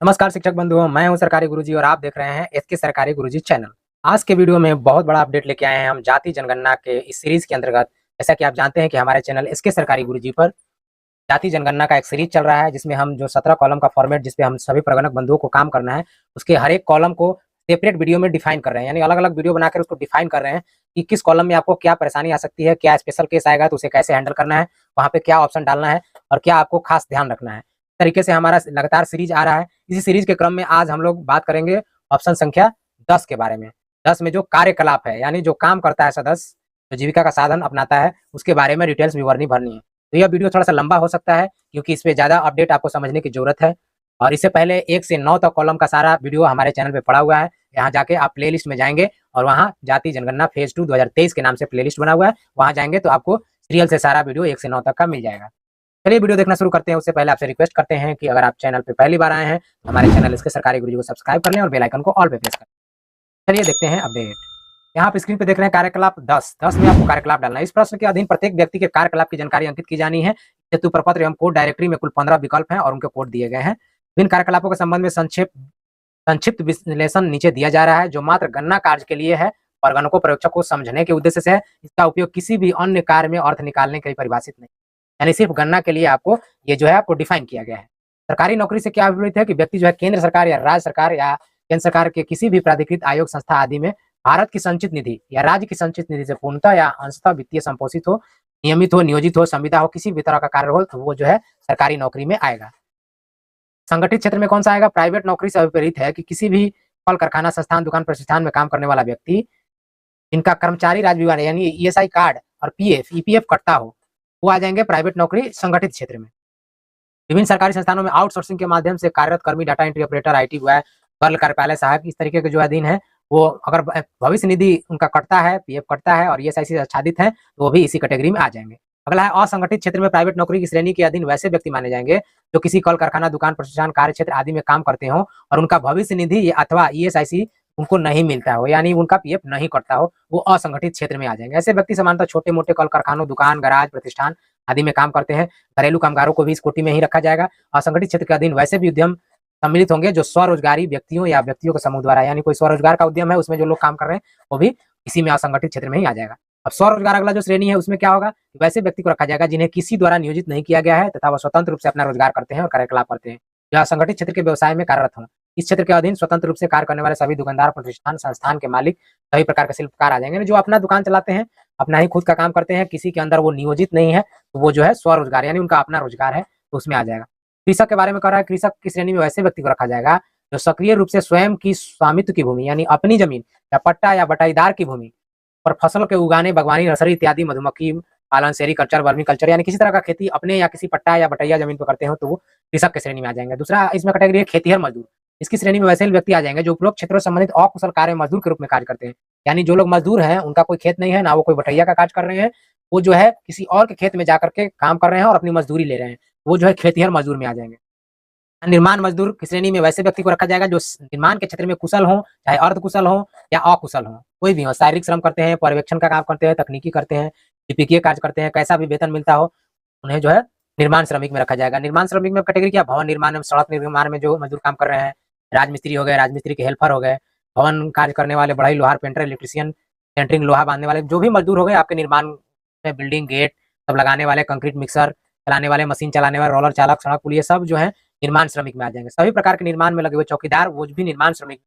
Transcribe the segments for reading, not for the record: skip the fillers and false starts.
नमस्कार शिक्षक बंधुओं, मैं हूं सरकारी गुरुजी और आप देख रहे हैं एसके सरकारी गुरुजी चैनल। आज के वीडियो में बहुत बड़ा अपडेट लेके आए हैं हम जाति जनगणना के इस सीरीज के अंतर्गत। जैसा कि आप जानते हैं कि हमारे चैनल एसके सरकारी गुरुजी पर जाति जनगणना का एक सीरीज चल रहा है, जिसमें हम जो 17 कॉलम का फॉर्मेट जिसपे हम सभी प्रगणक बंधुओं को काम करना है, उसके हर एक कॉलम को सेपरेट वीडियो में डिफाइन कर रहे हैं, यानी अलग अलग वीडियो बनाकर उसको डिफाइन कर रहे हैं कि किस कॉलम में आपको क्या परेशानी आ सकती है, क्या स्पेशल केस आएगा तो उसे कैसे हैंडल करना है, वहाँ पे क्या ऑप्शन डालना है और क्या आपको खास ध्यान रखना है। तरीके से हमारा लगातार सीरीज आ रहा है। इसी सीरीज के क्रम में आज हम लोग बात करेंगे ऑप्शन संख्या 10 के बारे में। 10 में जो कार्यकलाप है, यानी जो काम करता है सदस्य, जो जीविका का साधन अपनाता है, उसके बारे में डिटेल्स विवरणी भरनी है। तो यह वीडियो थोड़ा सा लंबा हो सकता है क्योंकि इस पे ज़्यादा अपडेट आपको समझने की जरूरत है। और इससे पहले 1 से 9 तक कॉलम का सारा वीडियो हमारे चैनल पे पड़ा हुआ है। यहाँ जाके आप प्लेलिस्ट में जाएंगे और वहाँ जाति जनगणना फेज 2 2023 के नाम से प्लेलिस्ट बना हुआ है, वहाँ जाएंगे तो आपको सीरियल से सारा वीडियो 1 से 9 तक का मिल जाएगा। चलिए वीडियो देखना शुरू करते हैं। उससे पहले आपसे रिक्वेस्ट करते हैं कि अगर आप चैनल पे पहली बार आए हैं तो हमारे चैनल इसके सरकारी गुरुजी को सब्सक्राइब कर लें और बेल आइकन को ऑल पे प्रेस करें। चलिए देखते हैं अपडेट। यहाँ आप स्क्रीन पे देख रहे हैं कार्यकलाप 10 में आपको कार्यकलाप डालना है। इस प्रश्न के अधीन प्रत्येक व्यक्ति के कार्यकलाप की जानकारी अंकित की जानी है। हेतु प्रपत्र एवं कोड डायरेक्टरी में कुल 15 विकल्प हैं और उनके कोड दिए गए हैं। विभिन्न कार्यकलापों के संबंध में संक्षिप्त विश्लेषण नीचे दिया जा रहा है, जो मात्र गणना कार्य के लिए है। प्रगणकों पर्यवेक्षक को समझने के उद्देश्य से है। इसका उपयोग किसी भी अन्य कार्य में अर्थ निकालने के लिए परिभाषित नहीं, यानी सिर्फ गणना के लिए आपको ये जो है आपको डिफाइन किया गया है। सरकारी नौकरी से क्या अभिप्राय है कि व्यक्ति जो है केंद्र सरकार या राज्य सरकार या केंद्र सरकार के किसी भी प्राधिकृत आयोग संस्था आदि में भारत की संचित निधि या राज्य की संचित निधि से पूर्णतः या अंशतः वित्तीय संपोषित हो, नियमित हो, नियोजित हो, संविदा हो, किसी भी तरह का कार्य हो, तो वो जो है सरकारी नौकरी में आएगा। संगठित क्षेत्र में कौन सा आएगा? प्राइवेट नौकरी से विपरीत है कि किसी भी कल कारखाना संस्थान दुकान प्रतिष्ठान में काम करने वाला व्यक्ति इनका कर्मचारी राज्य बीमा यानी ईएसआई कार्ड और पीएफ ईपीएफ कटता हो, वो आ जाएंगे प्राइवेट नौकरी संगठित क्षेत्र में। विभिन्न सरकारी संस्थानों में आउटसोर्सिंग के माध्यम से कार्यरत कर्मी, data entry operator, IT boy, कर्ल कार्यपालय सहायक, इस तरीके के जो अधीन है, वो अगर भविष्य निधि उनका कटता है, पीएफ कटता है और ईएसआई से आच्छादित है तो वो भी इसी कैटेगरी में आ जाएंगे। अगला है असंगठित क्षेत्र में प्राइवेट नौकरी की श्रेणी के अधीन वैसे व्यक्ति माने जाएंगे जो किसी कल कारखाना दुकान प्रतिष्ठान कार्य क्षेत्र आदि में काम करते हो और उनका भविष्य निधि अथवा ईएसआईसी उनको नहीं मिलता हो, यानी उनका पीएफ नहीं कटता हो, वो असंगठित क्षेत्र में आ जाएंगे। ऐसे व्यक्ति सामान्यतः छोटे मोटे कल कारखानों, दुकान, गैराज, प्रतिष्ठान आदि में काम करते हैं। घरेलू कामगारों को भी इस कोटि में ही रखा जाएगा। असंगठित क्षेत्र के अधीन वैसे भी उद्यम सम्मिलित होंगे जो स्वरोजगारी व्यक्तियों या व्यक्तियों के समूह द्वारा, यानी कोई स्वरोजगार का उद्यम है उसमें जो लोग काम कर रहे हैं वो भी इसी में असंगठित क्षेत्र में ही आ जाएगा। अब स्वरोजगार अगला जो श्रेणी है उसमें क्या होगा? वैसे व्यक्ति को रखा जाएगा जिन्हें किसी द्वारा नियोजित नहीं किया गया है तथा वह स्वतंत्र रूप से अपना रोजगार करते हैं और कार्यकलाप करते हैं, जो असंगठित क्षेत्र के व्यवसाय में कार्यरत हों। इस क्षेत्र के अधीन स्वतंत्र रूप से कार्य करने वाले सभी दुकानदार, प्रतिष्ठान, संस्थान के मालिक, सभी प्रकार के शिल्पकार आ जाएंगे, जो अपना दुकान चलाते हैं, अपना ही खुद का काम करते हैं, किसी के अंदर वो नियोजित नहीं है, तो वो जो है स्वरोजगार यानी उनका अपना रोजगार है, तो उसमें आ जाएगा। कृषक के बारे में कह रहा है, कृषक की श्रेणी में वैसे व्यक्ति को रखा जाएगा जो सक्रिय रूप से स्वयं की स्वामित्व की भूमि यानी अपनी जमीन या पट्टा या बटाईदार की भूमि पर फसल के उगाने, बागवानी, नर्सरी इत्यादि, मधुमक्खी पालन, सेरीकल्चर, वर्मी कल्चर यानी किसी तरह का खेती अपने या किसी पट्टा या बटैया जमीन पर करते हो तो वो कृषक की श्रेणी में आ जाएंगे। दूसरा इसमें कैटेगरी है खेतीहर मजदूर। इसकी श्रेणी में वैसे व्यक्ति आ जाएंगे जो उपरोक्त क्षेत्रों से संबंधित अकुशल कार्य मजदूर के रूप में कार्य करते हैं, यानी जो लोग मजदूर हैं उनका कोई खेत नहीं है, ना वो कोई बटैया का कार्य कर रहे हैं, वो जो है किसी और के खेत में जाकर के काम कर रहे हैं और अपनी मजदूरी ले रहे हैं, वो जो है खेतीहर मजदूर में आ जाएंगे। निर्माण मजदूर की श्रेणी में वैसे व्यक्ति को रखा जाएगा जो निर्माण के क्षेत्र में कुशल हो, चाहे अर्ध कुशल हो या अकुशल हो, कोई भी हो, शारीरिक श्रम करते हैं, पर्यवेक्षण का काम करते हैं, तकनीकी करते हैं, लिपिकीय कार्य करते हैं, कैसा भी वेतन मिलता हो, उन्हें जो है निर्माण श्रमिक में रखा जाएगा। निर्माण श्रमिक में कैटेगरी क्या? भवन निर्माण में, सड़क निर्माण में जो मजदूर काम कर रहे हैं, राजमिस्त्री हो गए, राजमिस्त्री के हेल्पर हो गए, भवन कार्य करने वाले, बढ़ई, लोहार, पेंटर, इलेक्ट्रीशियन, सेंटरिंग, लोहा बांधने वाले, जो भी मजदूर हो गए आपके निर्माण में, बिल्डिंग, गेट सब लगाने वाले, कंक्रीट मिक्सर चलाने वाले, मशीन चलाने वाले, रोलर चालक, सड़क पुलिया, सब जो है निर्माण श्रमिक में आ जाएंगे। सभी प्रकार के निर्माण में लगे हुए चौकीदार वो भी निर्माण श्रमिक।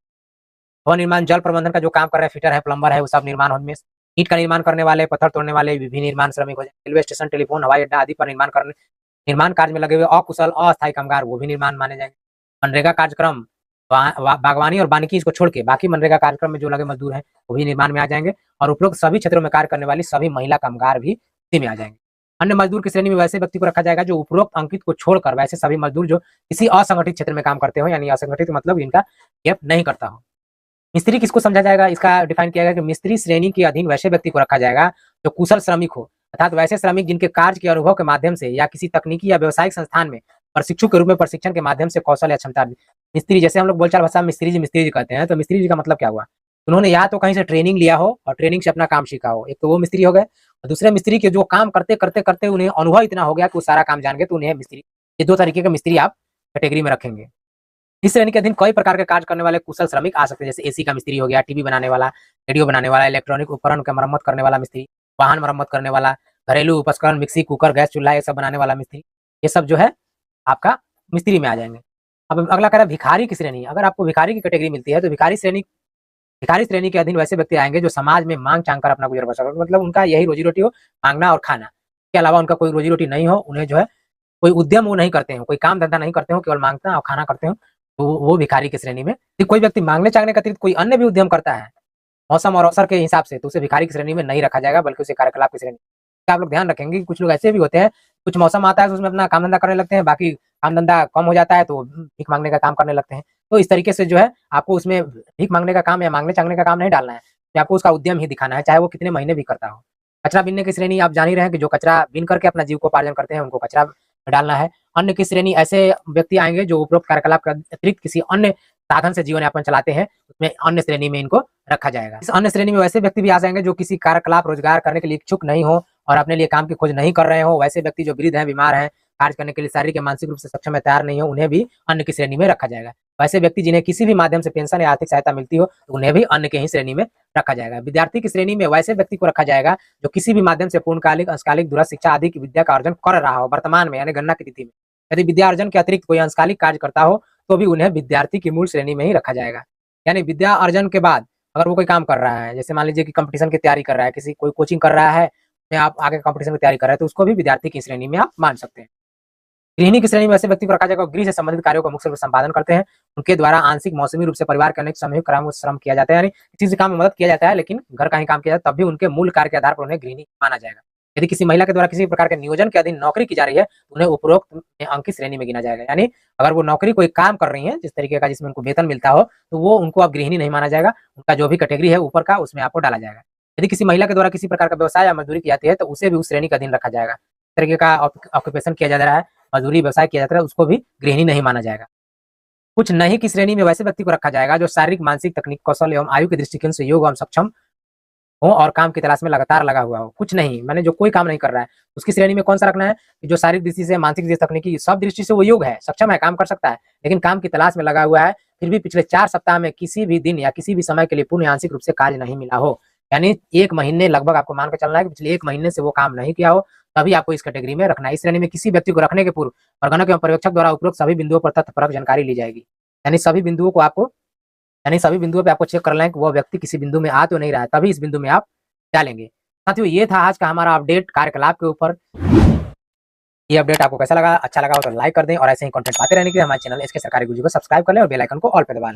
भवन निर्माण, जल प्रबंधन का जो काम कर रहे हैं, फिटर है, प्लम्बर है, वो सब निर्माण में। ईंट का निर्माण करने वाले, पत्थर तोड़ने वाले भी निर्माण श्रमिक हो जाएंगे। रेलवे स्टेशन, टेलीफोन, हवाई अड्डा आदि पर निर्माण कार्य में लगे हुए अकुशल अस्थायी कामगार वो भी निर्माण माने जाएंगे। मनरेगा कार्यक्रम, बागवानी और वानिकी इसको छोड़ के बाकी मनरेगा कार्यक्रम में जो लगे मजदूर हैं वो भी निर्माण में आ जाएंगे और उपरोक्त सभी क्षेत्रों में कार्य करने वाली सभी महिला कामगार भी इसी में आ जाएंगे। अन्य मजदूर की श्रेणी में वैसे व्यक्ति को रखा जाएगा जो उपरोक्त अंकित को छोड़कर वैसे सभी मजदूर जो किसी असंगठित क्षेत्र में काम करते हो, यानी असंगठित मतलब इनका गैप नहीं करता हो। मिस्त्री किसको समझा जाएगा? इसका डिफाइन किया गया कि मिस्त्री श्रेणी के अधीन वैसे व्यक्ति को रखा जाएगा जो कुशल श्रमिक हो, अर्थात वैसे श्रमिक जिनके कार्य के अनुभव के माध्यम से या किसी तकनीकी या व्यवसायिक संस्थान में प्रशिक्षु के रूप में प्रशिक्षण के माध्यम से कौशल या क्षमता। मिस्त्री जैसे हम लोग बोलचाल भाषा में मिस्त्री जी कहते हैं, तो मिस्त्री जी का मतलब क्या हुआ? उन्होंने या तो कहीं से ट्रेनिंग लिया हो और ट्रेनिंग से अपना काम सीखा हो, एक तो वो मिस्त्री हो गए, और दूसरे मिस्त्री के जो काम करते करते करते उन्हें अनुभव इतना हो गया कि वो सारा काम जान गए, तो उन्हें मिस्त्री। ये दो तरीके के मिस्त्री आप कैटेगरी में रखेंगे। इस श्रेणी के अधीन कई प्रकार के कार्य करने वाले कुशल श्रमिक आ सकते हैं, जैसे एसी का मिस्त्री हो गया, टीवी बनाने वाला, रेडियो बनाने वाला, इलेक्ट्रॉनिक उपकरण का मरम्मत करने वाला मिस्त्री, वाहन मरम्मत करने वाला, घरेलू उपकरण, मिक्सी, कुकर, गैस चूल्हा ये सब बनाने वाला मिस्त्री, ये सब जो है आपका मिस्त्री में आ जाएंगे। अब अगला कह रहा है भिखारी की श्रेणी। अगर आपको भिखारी की कैटेगरी मिलती है तो भिखारी श्रेणी के अधीन वैसे व्यक्ति आएंगे जो समाज में मांग चांग कर अपना गुजर बसर, मतलब उनका यही रोजी रोटी हो, मांगना और खाना, के अलावा उनका कोई रोजी रोटी नहीं हो, उन्हें जो है कोई उद्यम वो नहीं करते हो, कोई काम धंधा नहीं करते हो, केवल मांगना और खाना करते हो, तो वो भिखारी की श्रेणी में। कोई व्यक्ति मांगने चांगने का अतिरिक्त कोई अन्य भी उद्यम करता है मौसम और अवसर के हिसाब से, तो उसे भिखारी की श्रेणी में नहीं रखा जाएगा, बल्कि उसे कार्यकलाप की श्रेणी। आप लोग ध्यान रखेंगे कि कुछ लोग ऐसे भी होते हैं, कुछ मौसम आता है तो उसमें अपना काम धंधा करने लगते हैं, बाकी काम धंधा कम हो जाता है तो भीख मांगने का काम करने लगते हैं। तो इस तरीके से जो है आपको उसमें भीख मांगने का काम या मांगने चांगने का काम नहीं डालना है, तो आपको उसका उद्यम ही दिखाना है, चाहे वो कितने महीने भी करता हो। कचरा बीनने की श्रेणी आप जान ही रहे हैं कि जो कचरा बीन करके अपना जीविकोपार्जन करते हैं, उनको कचरा में डालना है। अन्य की श्रेणी ऐसे व्यक्ति आएंगे जो उपरोक्त कार्यकलाप के अतिरिक्त किसी अन्य साधन से जीवन यापन चलाते हैं, उसमें अन्य श्रेणी में इनको रखा जाएगा। इस अन्य श्रेणी में वैसे व्यक्ति भी आ जाएंगे जो किसी कार्यकलाप रोजगार करने के लिए इच्छुक नहीं हो और अपने लिए काम की खोज नहीं कर रहे हो, वैसे व्यक्ति जो वृद्ध हैं, बीमार हैं, कार्य करने के लिए शारीरिक या मानसिक रूप से सक्षम या तैयार नहीं हो, उन्हें भी अन्य की श्रेणी में रखा जाएगा। वैसे व्यक्ति जिन्हें किसी भी माध्यम से पेंशन या आर्थिक सहायता मिलती हो, तो उन्हें भी अन्य के ही श्रेणी में रखा जाएगा। विद्यार्थी की श्रेणी में वैसे व्यक्ति को रखा जाएगा जो किसी भी माध्यम से पूर्णकालिक, अंशकालिक, दूरस्थ शिक्षा आदि की विद्या का अर्जन कर रहा हो वर्तमान में, यानी गणना की तिथि में। यदि विद्या अर्जन के अतिरिक्त कोई अंशकालिक कार्य करता हो तो भी उन्हें विद्यार्थी की मूल श्रेणी में ही रखा जाएगा। यानी विद्या अर्जन के बाद अगर वो कोई काम कर रहा है, जैसे मान लीजिए कि कंपटीशन की तैयारी कर रहा है, किसी कोई कोचिंग कर रहा है, आप आगे कंपटीशन की तैयारी कर रहे हैं, तो उसको भी विद्यार्थी की श्रेणी में आप मान सकते हैं। गृहिणी की श्रेणी में ऐसे व्यक्ति को रखा जाएगा गृह से संबंधित कार्यों का मुख्य रूप से संपादन करते हैं, उनके द्वारा आंशिक मौसमी रूप से परिवार के अनेक सामूहिक काम श्रम किया जाता है, यानी किसी से काम में मदद किया जाता है लेकिन घर का ही काम किया जाता है, तब भी उनके मूल कार्य के आधार पर उन्हें गृहिणी माना जाएगा। यदि किसी महिला के द्वारा किसी प्रकार के नियोजन के अधीन नौकरी की जा रही है, तो उन्हें उपरोक्त में अंकित श्रेणी में गिना जाएगा। यानी अगर वो नौकरी कोई काम कर रही है जिस तरीके का जिसमें उनको वेतन मिलता हो, तो वो उनको अब गृहिणी नहीं माना जाएगा, उनका जो भी कैटेगरी है ऊपर का उसमें आपको डाला जाएगा। यदि किसी महिला के द्वारा किसी प्रकार का व्यवसाय या मजदूरी की जाती है, तो उसे भी उस श्रेणी के अधीन रखा जाएगा। इस तरीके का ऑक्यूपेशन किया जा रहा है, मजदूरी व्यवसाय किया जाता है, उसको भी गृहिणी नहीं माना जाएगा। कुछ नहीं की श्रेणी में वैसे व्यक्ति को रखा जाएगा जो शारीरिक, मानसिक, तकनीक, कौशल एवं आयु के दृष्टिकोण से योग्य एवं सक्षम हो और काम की तलाश में लगातार लगा हुआ हो। कुछ नहीं माने जो कोई काम नहीं कर रहा है, उसकी श्रेणी में कौन सा रखना है कि जो शारीरिक दृष्टि से, मानसिक दृष्टि, तकनीकी सब दृष्टि से वो योग्य है, सक्षम है, काम कर सकता है, लेकिन काम की तलाश में लगा हुआ है, फिर भी पिछले 4 सप्ताह में किसी भी दिन या किसी भी समय के लिए पूर्ण आंशिक रूप से कार्य नहीं मिला हो। यानी 1 महीने लगभग आपको मान के चलना है कि पिछले 1 महीने से वो काम नहीं किया हो, तभी आपको इस कैटेगरी में रखना है। इस श्रेणी में किसी व्यक्ति को रखने के पूर्व प्रगणक एवं पर्यवेक्षक द्वारा उपरोक्त सभी बिंदुओं पर तथ्यपरक जानकारी ली जाएगी। यानी सभी बिंदुओं पे आपको चेक कर लें कि वो व्यक्ति किसी बिंदु में आ तो नहीं रहा है, तभी इस बिंदु में आप डालेंगे। साथियों, ये था आज का हमारा अपडेट कार्यकलाप के ऊपर। ये अपडेट आपको कैसा लगा? अच्छा लगा हो तो लाइक कर दें और ऐसे ही कंटेंट पाते रहने के लिए हमारे चैनल इसके सरकारी गुरुजी को सब्सक्राइब कर लें और बेल आइकन को ऑल पे दबा लें।